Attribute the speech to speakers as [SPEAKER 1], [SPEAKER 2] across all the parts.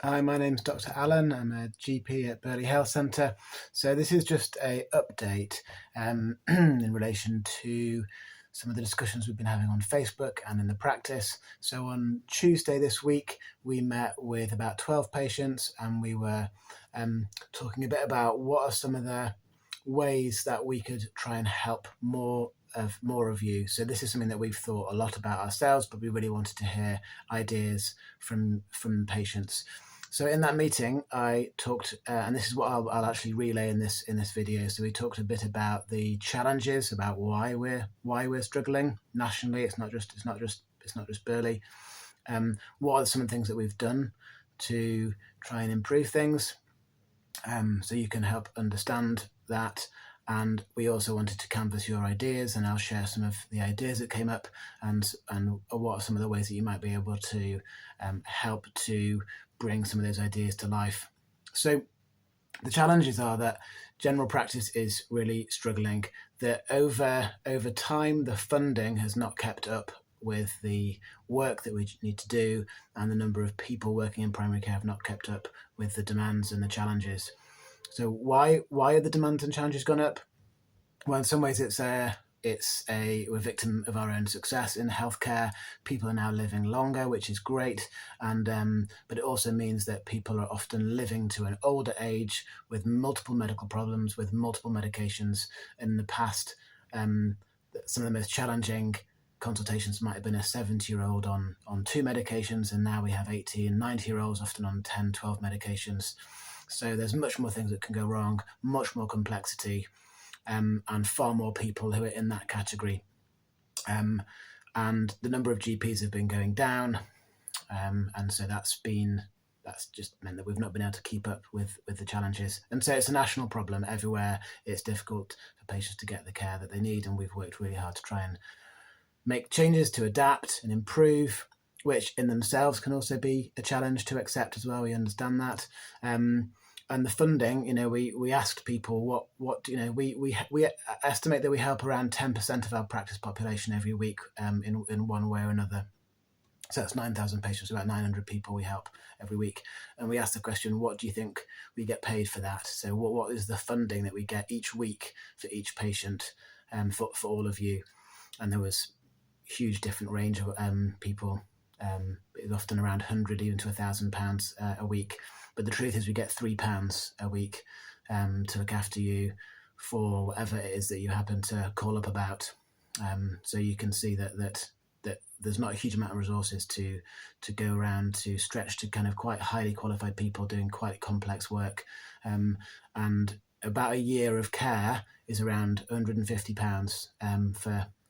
[SPEAKER 1] Hi, my name's Dr. Alan. I'm a GP at Burley Health Centre. So this is just a update in relation to some of the discussions we've been having on Facebook and in the practice. So on Tuesday this week, we met with about 12 patients and we were talking a bit about what are some of the ways that we could try and help more of you. So this is something that we've thought a lot about ourselves, but we really wanted to hear ideas from patients. So in that meeting, I talked, and this is what I'll actually relay in this video. So we talked a bit about the challenges, about why we're struggling nationally. It's not just Burley. What are some of the things that we've done to try and improve things? So you can help understand that. And we also wanted to canvass your ideas, and I'll share some of the ideas that came up and what are some of the ways that you might be able to help to bring some of those ideas to life. So the challenges are that general practice is really struggling, that over time the funding has not kept up with the work that we need to do, and the number of people working in primary care have not kept up with the demands and the challenges. So why are the demands and challenges gone up? Well, in some ways we're victim of our own success in healthcare. People are now living longer, which is great, and but it also means that people are often living to an older age with multiple medical problems, with multiple medications. In the past, some of the most challenging consultations might have been a 70-year-old on 2 medications, and now we have 80 and 90-year-olds often on 10, 12 medications. So there's much more things that can go wrong, much more complexity, and far more people who are in that category. And the number of GPs have been going down, and so that's just meant that we've not been able to keep up with the challenges. And so it's a national problem everywhere. It's difficult for patients to get the care that they need, and we've worked really hard to try and make changes to adapt and improve, which in themselves can also be a challenge to accept as well. We understand that. And the funding, we asked people we estimate that we help around 10% of our practice population every week in one way or another. So that's 9,000 patients, about 900 people we help every week. And we asked the question, what do you think we get paid for that? So what is the funding that we get each week for each patient, for all of you? And there was a huge different range of people, often around 100 even to £1,000 a week. But the truth is we get £3 a week to look after you for whatever it is that you happen to call up about. So you can see that there's not a huge amount of resources to go around to stretch to kind of quite highly qualified people doing quite complex work. And about a year of care is around £150 and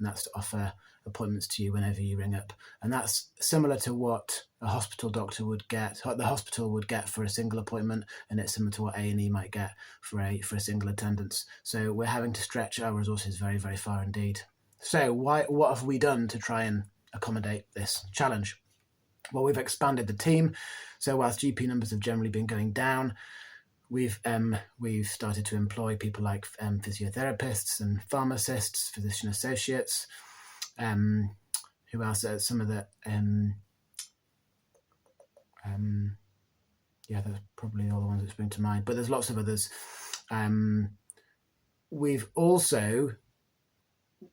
[SPEAKER 1] that's to offer appointments to you whenever you ring up. And that's similar to what a hospital doctor would get, what the hospital would get for a single appointment, and it's similar to what A&E might get for a single attendance. So we're having to stretch our resources very, very far indeed. So what have we done to try and accommodate this challenge? Well, we've expanded the team. So whilst GP numbers have generally been going down, we've started to employ people like physiotherapists and pharmacists, physician associates. Who else? Some of the those are probably all the ones that spring to mind. But there's lots of others. We've also,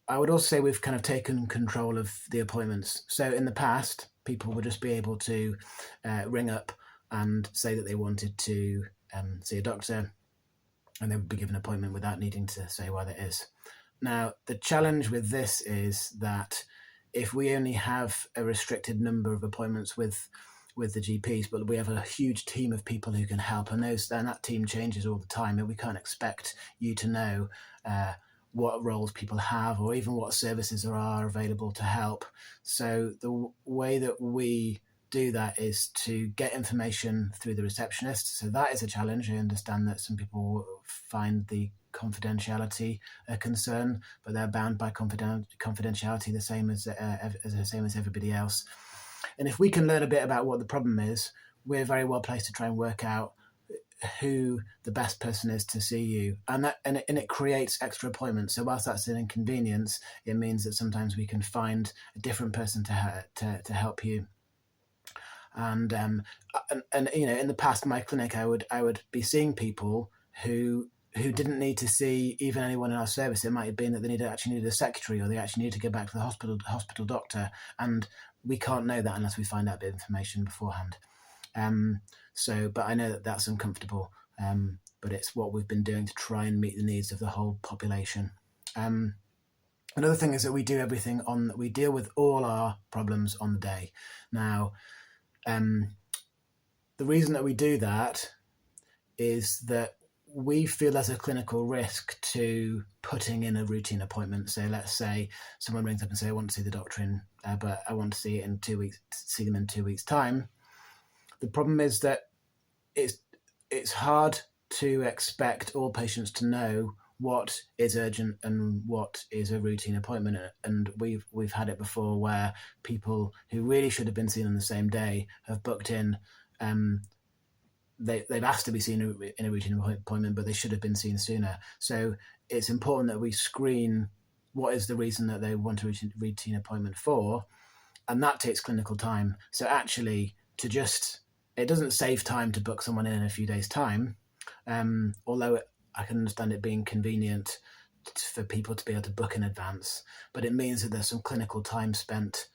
[SPEAKER 1] I would also say, we've kind of taken control of the appointments. So in the past, people would just be able to ring up and say that they wanted to see a doctor, and they would be given an appointment without needing to say why that is. Now, the challenge with this is that if we only have a restricted number of appointments with the GPs, but we have a huge team of people who can help, and that team changes all the time, and we can't expect you to know what roles people have or even what services are available to help. So the way that we do that is to get information through the receptionist. So that is a challenge. I understand that some people find the confidentiality a concern, but they're bound by confidentiality the same as everybody else. And if we can learn a bit about what the problem is, we're very well placed to try and work out who the best person is to see you, and it creates extra appointments. So whilst that's an inconvenience, it means that sometimes we can find a different person to help you. And you know, in the past, in my clinic, I would be seeing people who didn't need to see even anyone in our service. It might have been that they actually needed a secretary, or they actually needed to go back to the hospital doctor, and we can't know that unless we find out a bit of information beforehand. But I know that that's uncomfortable, but it's what we've been doing to try and meet the needs of the whole population. Another thing is that we deal with all our problems on the day. Now, the reason that we do that is that we feel there's a clinical risk to putting in a routine appointment. So let's say someone rings up and say, I want to see the doctor but I want to see it in 2 weeks, see them in 2 weeks' time. The problem is that it's hard to expect all patients to know what is urgent and what is a routine appointment. And we've had it before where people who really should have been seen on the same day have booked in. They've asked to be seen in a routine appointment, but they should have been seen sooner. So it's important that we screen what is the reason that they want a routine appointment for, and that takes clinical time. So actually, it doesn't save time to book someone in a few days' time, although I can understand it being convenient for people to be able to book in advance, but it means that there's some clinical time spent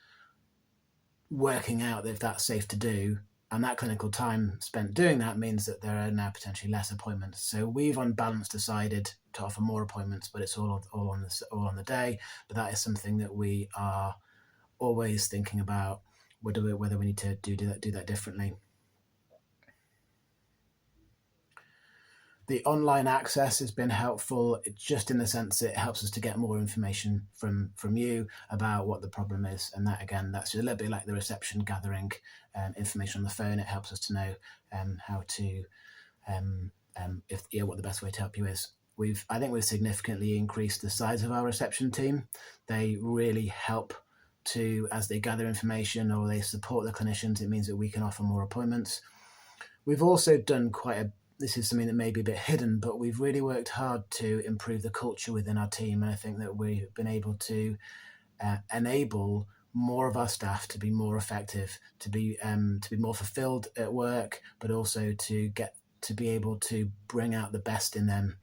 [SPEAKER 1] working out if that's safe to do. And that clinical time spent doing that means that there are now potentially less appointments. So we've on balance decided to offer more appointments, but it's all on the day. But that is something that we are always thinking about whether we need to do that differently. The online access has been helpful, just in the sense that it helps us to get more information from you about what the problem is. And that, again, that's a little bit like the reception gathering information on the phone. It helps us to know how to, what the best way to help you is. I think we've significantly increased the size of our reception team. They really help as they gather information or they support the clinicians. It means that we can offer more appointments. We've also done this is something that may be a bit hidden, but we've really worked hard to improve the culture within our team. And I think that we've been able to enable more of our staff to be more effective, to be more fulfilled at work, but also to be able to bring out the best in them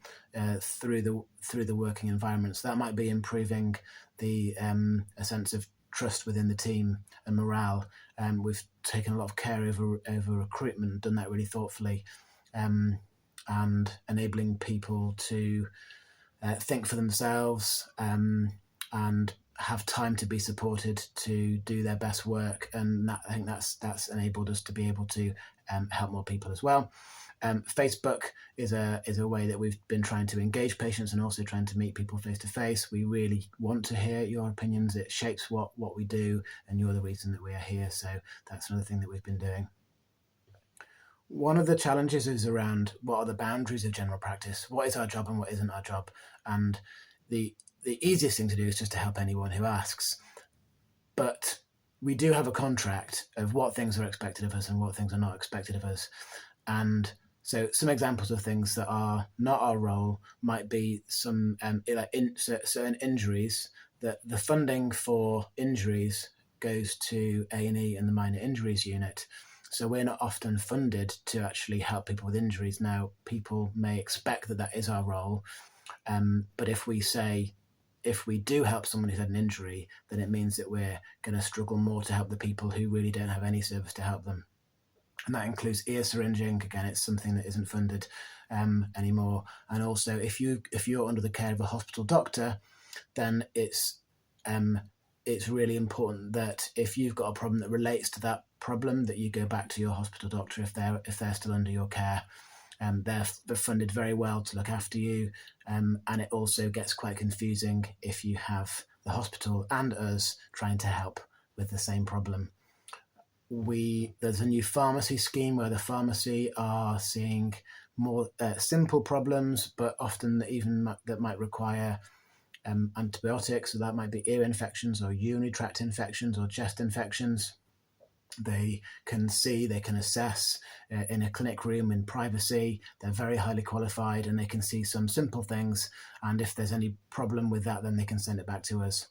[SPEAKER 1] through the working environment. So that might be improving a sense of trust within the team and morale. We've taken a lot of care over recruitment, done that really thoughtfully. And enabling people to think for themselves and have time to be supported to do their best work. And I think that's enabled us to be able to help more people as well. Facebook is a way that we've been trying to engage patients and also trying to meet people face to face. We really want to hear your opinions. It shapes what we do, and you're the reason that we are here. So that's another thing that we've been doing. One of the challenges is around what are the boundaries of general practice? What is our job and what isn't our job? And the easiest thing to do is just to help anyone who asks. But we do have a contract of what things are expected of us and what things are not expected of us. And so some examples of things that are not our role might be some certain injuries, that the funding for injuries goes to A&E and the minor injuries unit. So we're not often funded to actually help people with injuries. Now, people may expect that is our role, but if we do help someone who's had an injury, then it means that we're going to struggle more to help the people who really don't have any service to help them. And that includes ear syringing. Again, it's something that isn't funded anymore. And also, if you're under the care of a hospital doctor, then it's really important that if you've got a problem that relates to that problem, that you go back to your hospital doctor if they're still under your care. They're funded very well to look after you, and it also gets quite confusing if you have the hospital and us trying to help with the same problem. There's a new pharmacy scheme where the pharmacy are seeing more simple problems, but often that might require antibiotics. So that might be ear infections or urinary tract infections or chest infections. They can assess in a clinic room in privacy. They're very highly qualified and they can see some simple things. And if there's any problem with that, then they can send it back to us.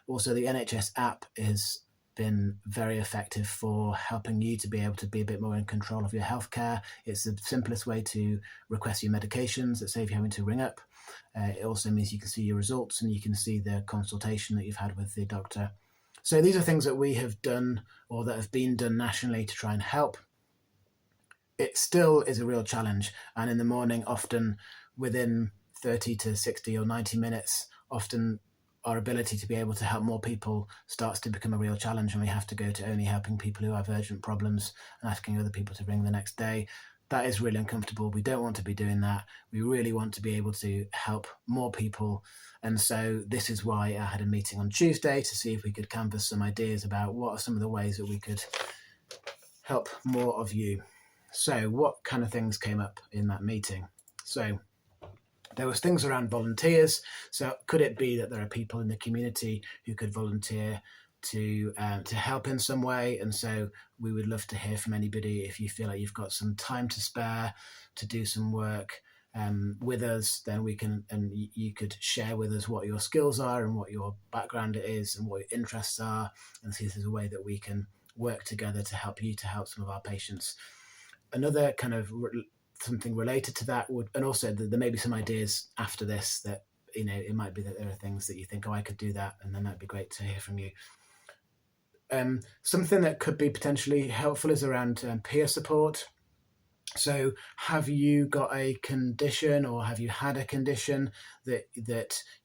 [SPEAKER 1] Also, the NHS app has been very effective for helping you to be able to be a bit more in control of your healthcare. It's the simplest way to request your medications that save you having to ring up. It also means you can see your results and you can see the consultation that you've had with the doctor. So these are things that we have done or that have been done nationally to try and help. It still is a real challenge. And in the morning, often within 30 to 60 or 90 minutes, often our ability to be able to help more people starts to become a real challenge, and we have to go to only helping people who have urgent problems and asking other people to ring the next day. That is really uncomfortable. We don't want to be doing that. We really want to be able to help more people. And so this is why I had a meeting on Tuesday to see if we could canvass some ideas about what are some of the ways that we could help more of you. So what kind of things came up in that meeting? So there was things around volunteers. So could it be that there are people in the community who could volunteer to help in some way? And so we would love to hear from anybody if you feel like you've got some time to spare to do some work with us. Then we can, and you could share with us what your skills are and what your background is and what your interests are, and see if there's a way that we can work together to help you to help some of our patients. Another kind of something related to that would, and also there may be some ideas after this that, you know, it might be that there are things that you think, oh, I could do that, and then that'd be great to hear from you. Something that could be potentially helpful is around peer support. So have you got a condition, or have you had a condition that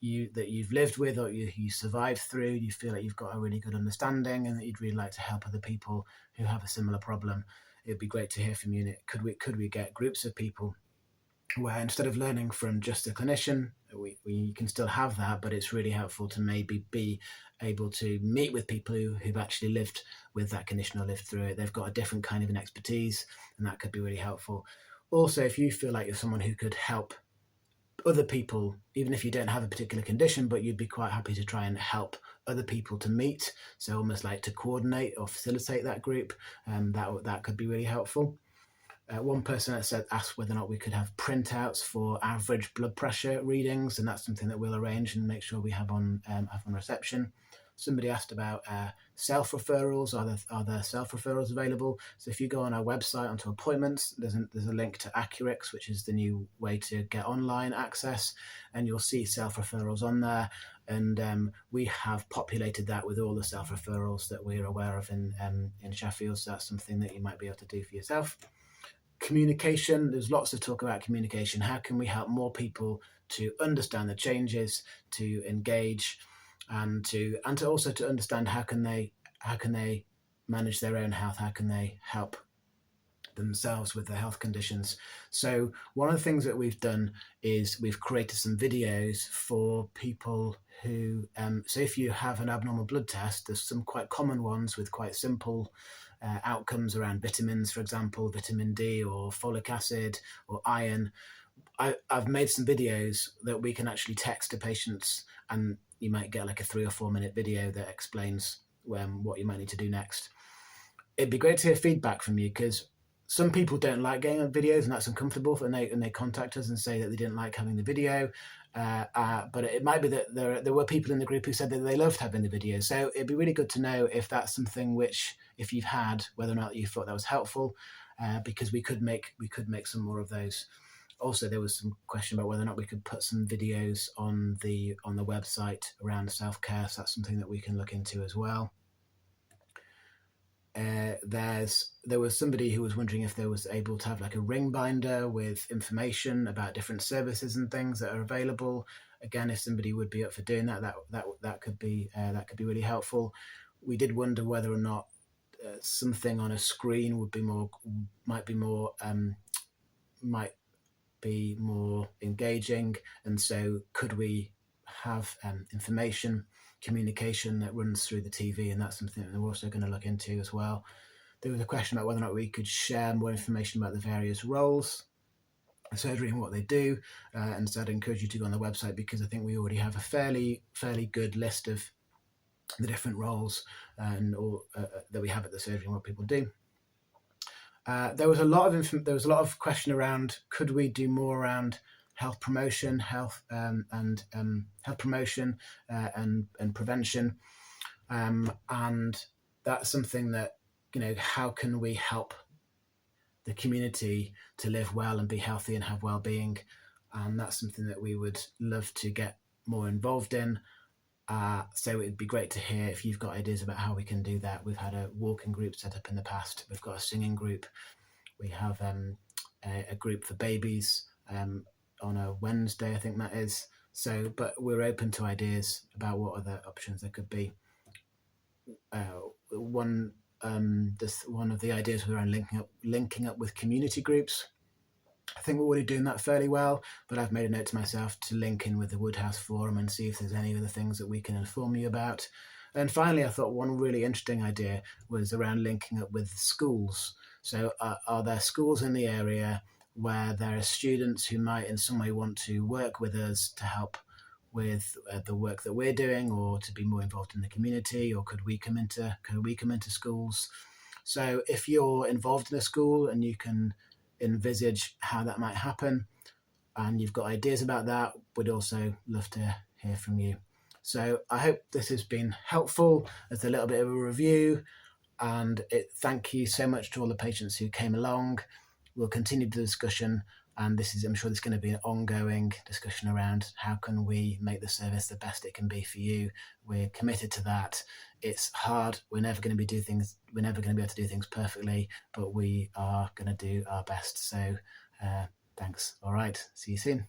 [SPEAKER 1] you've lived with, or you survived through, you feel like you've got a really good understanding and that you'd really like to help other people who have a similar problem? It'd be great to hear from you. Could we get groups of people where instead of learning from just a clinician, we can still have that, but it's really helpful to maybe be able to meet with people who've actually lived with that condition or lived through it. They've got a different kind of an expertise, and that could be really helpful. Also, if you feel like you're someone who could help other people, even if you don't have a particular condition, but you'd be quite happy to try and help other people to meet, so almost like to coordinate or facilitate that group, that could be really helpful. One person asked whether or not we could have printouts for average blood pressure readings, and that's something that we'll arrange and make sure we have on reception. Somebody asked about self-referrals. Are there self-referrals available? So if you go on our website onto appointments, there's a link to Accurix, which is the new way to get online access, and you'll see self-referrals on there. And we have populated that with all the self-referrals that we're aware of in Sheffield. So that's something that you might be able to do for yourself. Communication, there's lots of talk about communication. How can we help more people to understand the changes, to engage, and to also to understand how can they manage their own health, how can they help themselves with their health conditions. So one of the things that we've done is we've created some videos for people who, so if you have an abnormal blood test, there's some quite common ones with quite simple outcomes around vitamins, for example, vitamin D or folic acid or iron. I've made some videos that we can actually text to patients, and you might get like a 3 or 4 minute video that explains what you might need to do next. It'd be great to hear feedback from you, because some people don't like getting on videos, and that's uncomfortable, and they contact us and say that they didn't like having the video. But it might be that there were people in the group who said that they loved having the video. So it'd be really good to know if that's something which, if you've had, whether or not you thought that was helpful, because we could make some more of those. Also, there was some question about whether or not we could put some videos on the website around self-care. So that's something that we can look into as well. There was somebody who was wondering if there was able to have like a ring binder with information about different services and things that are available. Again, if somebody would be up for doing that could be really helpful. We did wonder whether or not something on a screen might be more engaging, and so could we have information communication that runs through the TV, and that's something that we're also going to look into as well. There was a question about whether or not we could share more information about the various roles of surgery and what they do, and so I'd encourage you to go on the website, because I think we already have a fairly good list of the different roles and all that we have at the surgery and what people do. There was a lot of question around, could we do more around health promotion, health promotion and prevention, and that's something that, how can we help the community to live well and be healthy and have well-being? And that's something that we would love to get more involved in. So it'd be great to hear if you've got ideas about how we can do that. We've had a walking group set up in the past. We've got a singing group. We have a group for babies on a Wednesday, I think that is. So, but we're open to ideas about what other options there could be. One of the ideas was around linking up with community groups. I think we're already doing that fairly well, but I've made a note to myself to link in with the Woodhouse Forum and see if there's any other things that we can inform you about. And finally, I thought one really interesting idea was around linking up with schools. So are there schools in the area where there are students who might in some way want to work with us to help with the work that we're doing, or to be more involved in the community, or could we come into schools? So if you're involved in a school and you can envisage how that might happen and you've got ideas about that, we'd also love to hear from you. So I hope this has been helpful as a little bit of a review, and thank you so much to all the patients who came along. We'll continue the discussion, and I'm sure there's going to be an ongoing discussion around how can we make the service the best it can be for you. We're committed to that. It's hard. We're never going to be able to do things perfectly, but we are going to do our best. So thanks. All right. See you soon.